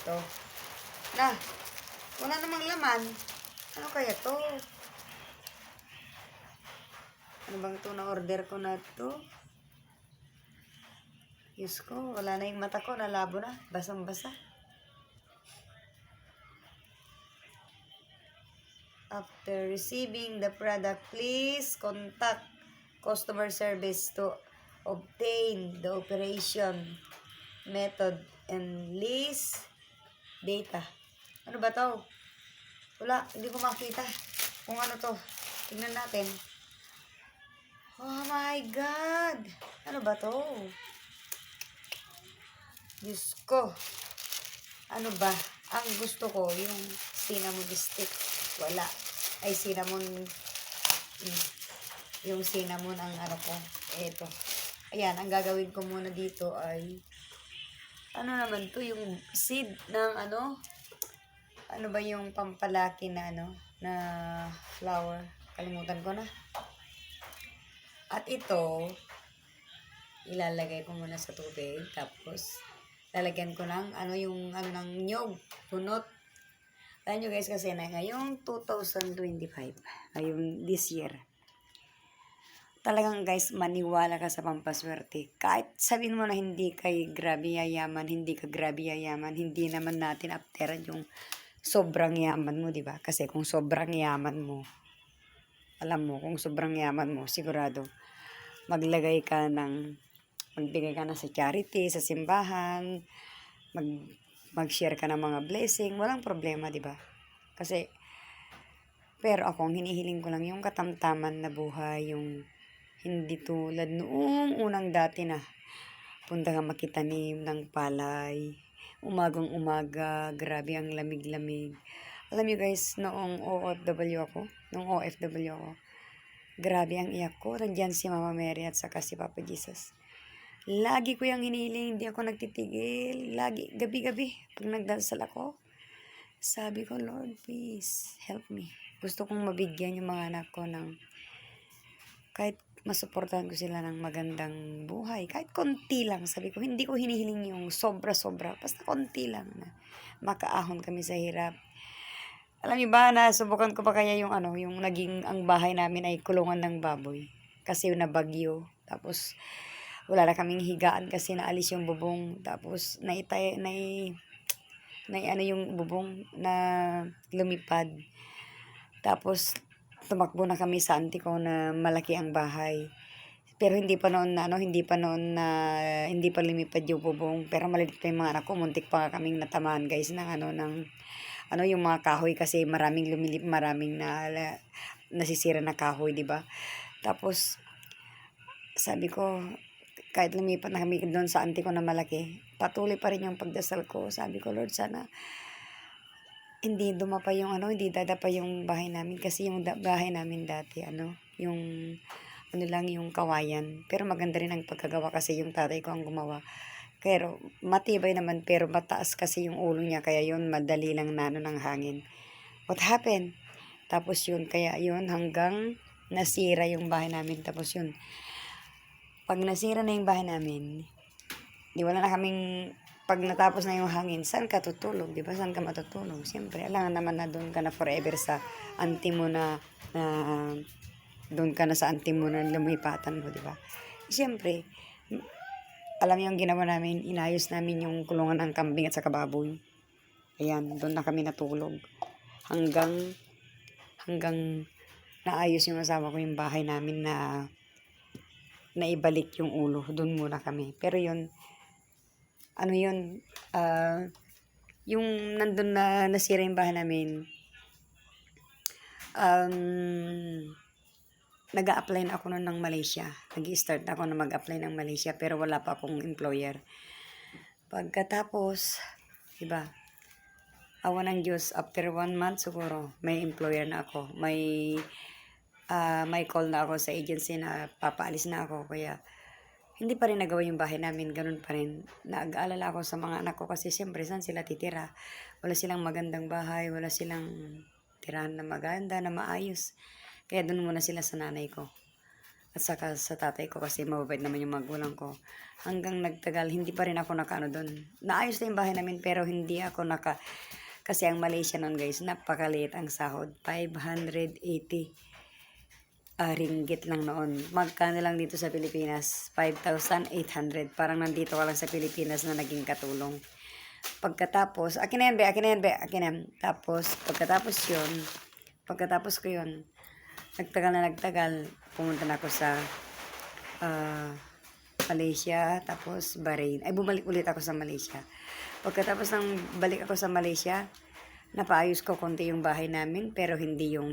To. Na, wala namang laman. Ano kaya to? Ano bang to na order ko na to? Diyos ko, wala na yung mata ko, nalabo na. Basang-basa. After receiving the product, please contact customer service to obtain the operation method and list data. Ano ba to? Wala, hindi ko makita kung ano to. Tingnan natin. Oh my God! Ano ba to? Diyos ko. Ano ba? Ang gusto ko, yung cinnamon stick. Wala. Ay, cinnamon. Yung cinnamon ang ano ko. Eto. Ayan, ang gagawin ko muna dito ay ano naman to, yung seed ng ano? Ano ba yung pampalaki na ano? Na flower. Kalimutan ko na. At ito, ilalagay ko muna sa tubig. Tapos, lalagyan ko ng ano yung ano ng nyog, punot. Alam nyo guys kasi na ngayong 2025, ngayong this year, talagang guys maniwala ka sa pampaswerte. Kahit sabihin mo na hindi kay grabe yayaman, hindi ka grabe yayaman, hindi naman natin afteran yung sobrang yaman mo, di ba? Kasi kung sobrang yaman mo, alam mo, kung sobrang yaman mo, sigurado, magbigay ka na sa charity, sa simbahan, mag-share ka ng mga blessing, walang problema, di ba? Kasi, pero ako, ang hinihiling ko lang yung katamtaman na buhay, yung hindi tulad noong unang dati na punta ka makitanim ng palay, umagang umaga, grabe ang lamig-lamig. Alam niyo guys, noong OFW ako, grabe ang iyak ko. Nandiyan si Mama Mary at saka si Papa Jesus. Lagi ko yung hinihiling, hindi ako nagtitigil. Lagi, gabi-gabi, pag nagdasal ako, sabi ko, Lord, please, help me. Gusto kong mabigyan yung mga anak ko ng, kahit masuportahan ko sila ng magandang buhay. Kahit konti lang, sabi ko, hindi ko hinihiling yung sobra-sobra. Basta konti lang na makaahon kami sa hirap. Alam niyo ba, nasubukan ko pa kaya yung ano, yung naging ang bahay namin ay kulungan ng baboy. Kasi yung nabagyo. Tapos, wala na kaming higaan kasi naalis yung bubong. Tapos, ano yung bubong na lumipad. Tapos, tumakbo na kami sa auntie ko na malaki ang bahay. Pero hindi pa lumipad yung bubong. Pero maliit pa yung mga anak ko, muntik pa kaming natamaan guys ng yung mga kahoy kasi maraming nasisira na kahoy, di ba? Tapos sabi ko, kahit lumipat na kami doon sa auntie ko na malaki, patuloy pa rin yung pagdasal ko. Sabi ko, Lord, sana hindi dadapa yung bahay namin kasi yung bahay namin dati, yung kawayan. Pero maganda rin ang pagkagawa kasi yung tatay ko ang gumawa. Pero matibay naman, pero mataas kasi yung ulo niya, kaya yun madali lang ng hangin. What happened? Tapos yun, kaya yun hanggang nasira yung bahay namin. Tapos yun, pag nasira na yung bahay namin, di wala na kaming, pag natapos na yung hangin, saan ka tutulog? Di ba? Saan ka matutulog? Siyempre, alangan naman na doon ka na forever sa auntie mo doon ka na sa auntie mo na lumipatan mo, di ba? Siyempre, alam yung ginawa namin, inayos namin yung kulungan ng kambing at sa baboy. Ayan, doon na kami natulog. Hanggang naayos yung asawa ko yung bahay namin na naibalik yung ulo. Doon muna kami. Pero yun, yung nandun na nasira yung bahay namin, nag-a-apply na ako noon ng Malaysia. Nag-i-start ako na mag-apply ng Malaysia pero wala pa akong employer. Pagkatapos, diba, awa ng Diyos, after 1 month siguro, may employer na ako. May call na ako sa agency na papaalis na ako. Kaya, hindi pa rin nagawa yung bahay namin. Ganun pa rin. Nag-aalala ako sa mga anak ko kasi siyempre, saan sila titira? Wala silang magandang bahay. Wala silang tirahan na maganda, na maayos. Kaya doon muna sila sa nanay ko. At saka sa tatay ko kasi mababait naman yung magulang ko. Hanggang nagtagal, hindi pa rin ako nakaano doon. Naayos na yung bahay namin pero hindi ako kasi ang Malaysia noon guys, napakaliit ang sahod. 580 ringgit lang noon. Magkano lang dito sa Pilipinas? 5,800. Parang nandito ka lang sa Pilipinas na naging katulong. Pagkatapos, akin na yan be, akin na yan be, akin na yan. Tapos, pagkatapos ko yun, nagtagal, pumunta na ako sa Malaysia, tapos Bahrain. Ay, bumalik ulit ako sa Malaysia. Pagkatapos ng balik ako sa Malaysia, napaayos ko konti yung bahay namin, pero hindi yung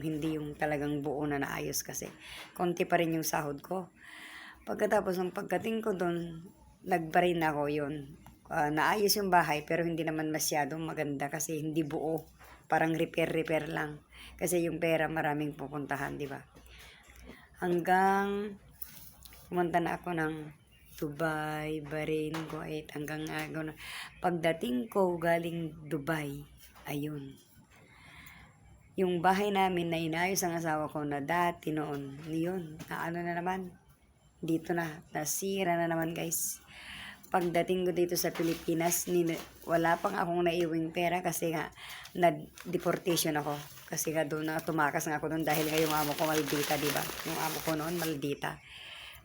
talagang buo na naayos kasi. Konti pa rin yung sahod ko. Pagkatapos ng pagdating ko doon, nagbarin ako yun. Naayos yung bahay, pero hindi naman masyadong maganda kasi hindi buo. Parang repair lang. Kasi yung pera maraming pupuntahan, di ba? Hanggang pumunta na ako ng Dubai, Bahrain, Kuwait, hanggang pagdating ko galing Dubai, ayun. Yung bahay namin na inayos ang asawa ko na dati noon, yun, na naman, dito na, nasira na naman guys. Pagdating ko dito sa Pilipinas, wala pang akong naiuwing pera kasi nga, na-deportation ako. Kasi nga doon na tumakas nga ako doon dahil nga yung amo ko maldita, di ba? Yung amo ko noon maldita.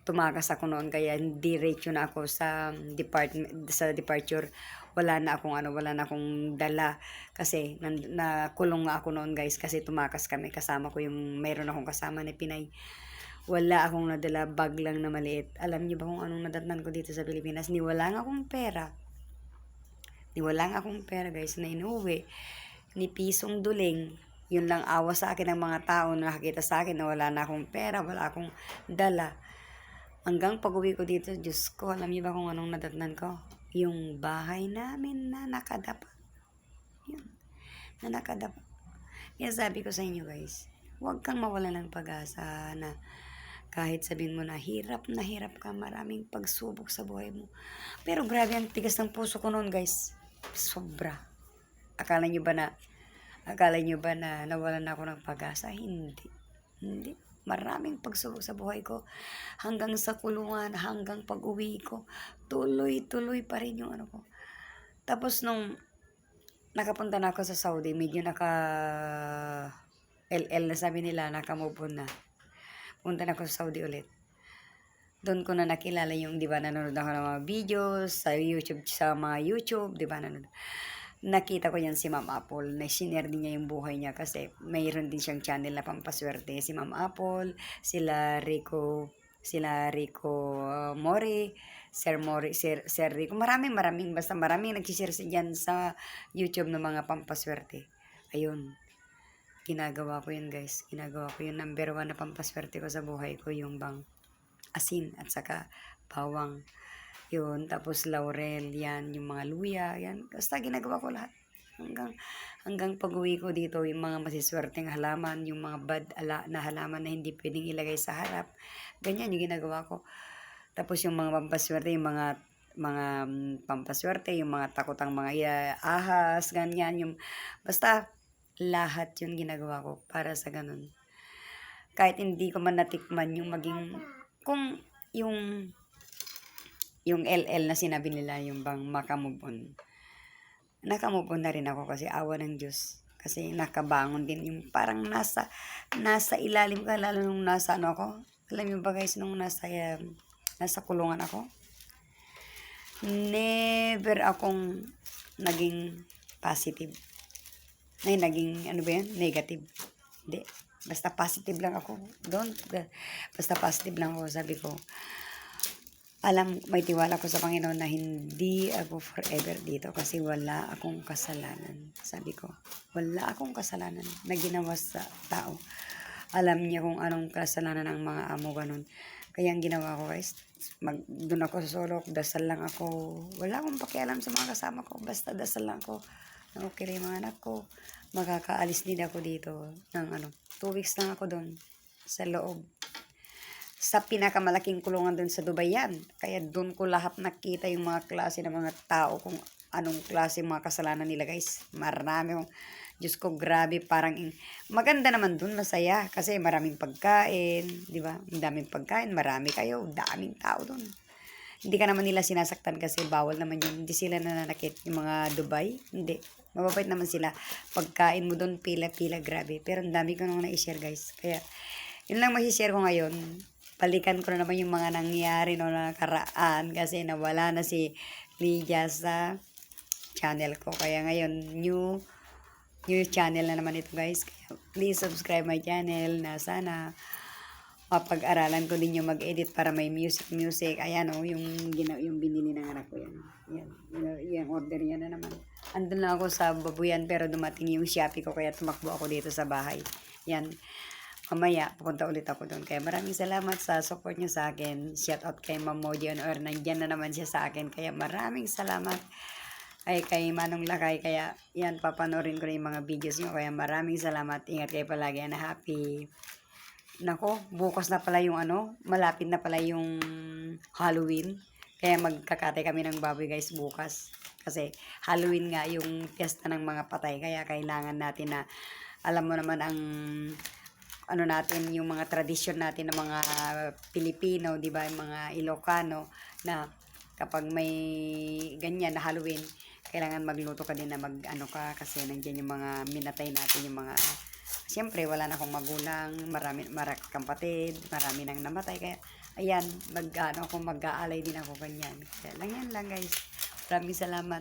Tumakas ako noon kaya diretso na ako sa departure. Wala na akong dala kasi nakulong nga ako noon guys kasi tumakas kami, kasama ko yung mayroon akong kasama na Pinay. Wala akong nadala, bag lang na maliit. Alam niyo ba kung anong nadatnan ko dito sa Pilipinas? Wala nga akong pera guys na inuwi. Ni pisong duling. Yun lang awa sa akin ng mga tao na nakakita sa akin na wala na akong pera, wala akong dala. Hanggang pag-uwi ko dito, Diyos ko, alam niyo ba kung anong nadatnan ko? Yung bahay namin na nakadapa. Yun, na nakadapa. Kaya sabi ko sa inyo guys, huwag kang mawala ng pag-asa na kahit sabihin mo na hirap ka, maraming pagsubok sa buhay mo. Pero grabe ang tigas ng puso ko noon guys. Sobra. Akala nyo ba na nawalan ako ng pag-asa? Hindi. Maraming pagsubok sa buhay ko. Hanggang sa kulungan, hanggang pag-uwi ko. Tuloy pa rin yung ano ko. Tapos nung nakapunta na ako sa Saudi, medyo LL na sabi nila, nakamove on na. Punta na ako sa Saudi ulit. Doon ko na nakilala yung, di ba, nanonood ako ng mga videos sa YouTube, di ba, nanonood. Nakita ko yan si Ma'am Apple, na sinare din niya yung buhay niya kasi mayroon din siyang channel na pampaswerte. Si Ma'am Apple, sila Rico Mori, Sir Rico, maraming, basta maraming nagsishare dyan sa YouTube ng mga pampaswerte. Ayun. Ginagawa ko yun guys. Ginagawa ko yun. Number 1 na pampaswerte ko sa buhay ko yung bang asin at saka bawang. Yun. Tapos laurel. Yan. Yung mga luya. Yan. Basta ginagawa ko lahat. Hanggang pag-uwi ko dito, yung mga masiswerteng halaman, yung mga bad na halaman na hindi pwedeng ilagay sa harap. Ganyan yung ginagawa ko. Tapos yung mga pampaswerte, yung mga pampaswerte, yung mga takotang mga ahas, ganyan. Yung, basta, lahat yung ginagawa ko para sa ganun. Kahit hindi ko man natikman yung maging, kung yung LL na sinabi nila, yung bang makamove on. Nakamove on na rin ako kasi awa ng Diyos. Kasi nakabangon din yung parang nasa ilalim ka, lalo nung nasa ano ako. Alam niyo ba guys, nung nasa kulungan ako, never akong naging positive. Ay, naging, negative. Hindi. Basta positive lang ako. Basta positive lang ako. Sabi ko, may tiwala ko sa Panginoon na hindi ako forever dito kasi wala akong kasalanan. Sabi ko, wala akong kasalanan na ginawa sa tao. Alam niya kung anong kasalanan ng mga amo ganun. Kaya ang ginawa ko guys, doon ako sa sulok, dasal lang ako. Wala akong pakialam sa mga kasama ko. Basta dasal lang ako. Okay lang yung mga anak ko. Makakaalis din ako dito ng 2 weeks lang ako doon sa loob. Sa pinakamalaking kulungan doon sa Dubai yan. Kaya doon ko lahat nakita yung mga klase ng mga tao kung anong klase mga kasalanan nila guys. Marami yung, Diyos ko, grabe, parang maganda naman dun, masaya. Kasi maraming pagkain, di ba? Ang daming pagkain, marami kayo, daming tao dun. Hindi ka naman nila sinasaktan kasi bawal naman yun. Hindi sila nananakit. Yung mga Dubai, hindi. Mababait naman sila. Pagkain mo doon, pila-pila, grabe. Pero ang dami ko nung na-share guys. Kaya, yun lang masishare ko ngayon. Balikan ko na naman yung mga nangyari no nakaraan kasi nawala na si Lydia sa channel ko. Kaya ngayon, new channel na naman ito guys. Kaya please subscribe my channel na sana mapag-aralan ko din yung mag-edit para may music. Ayan o, yung binili ng anak ko yan. Yan, order yan na naman. Andun lang ako sa Babuyan pero dumating yung Shopee ko kaya tumakbo ako dito sa bahay. Yan. Mamaya, pupunta ulit ako doon. Kaya maraming salamat sa support nyo sa akin. Shout out kay Ma'am Modi on or nandyan na naman siya sa akin. Kaya maraming salamat ay kay Manong Lakay. Kaya yan, papanorin ko na yung mga videos nyo. Kaya maraming salamat. Ingat kayo palagi and happy. Nako, bukas na pala yung malapit na pala yung Halloween. Kaya magkakate kami ng baboy guys bukas. Kasi Halloween nga yung piyesta ng mga patay. Kaya kailangan natin na, alam mo naman ang natin, yung mga tradisyon natin ng mga Pilipino, di ba, yung mga Ilocano, na kapag may ganyan na Halloween, kailangan magluto ka din na ka, kasi nandiyan yung mga minatay natin, yung mga, siyempre, wala na akong magulang, marami kapatid, marami nang namatay, kaya, ayan, mag-aalay din ako ganyan. Kaya lang yan lang guys. Maraming salamat.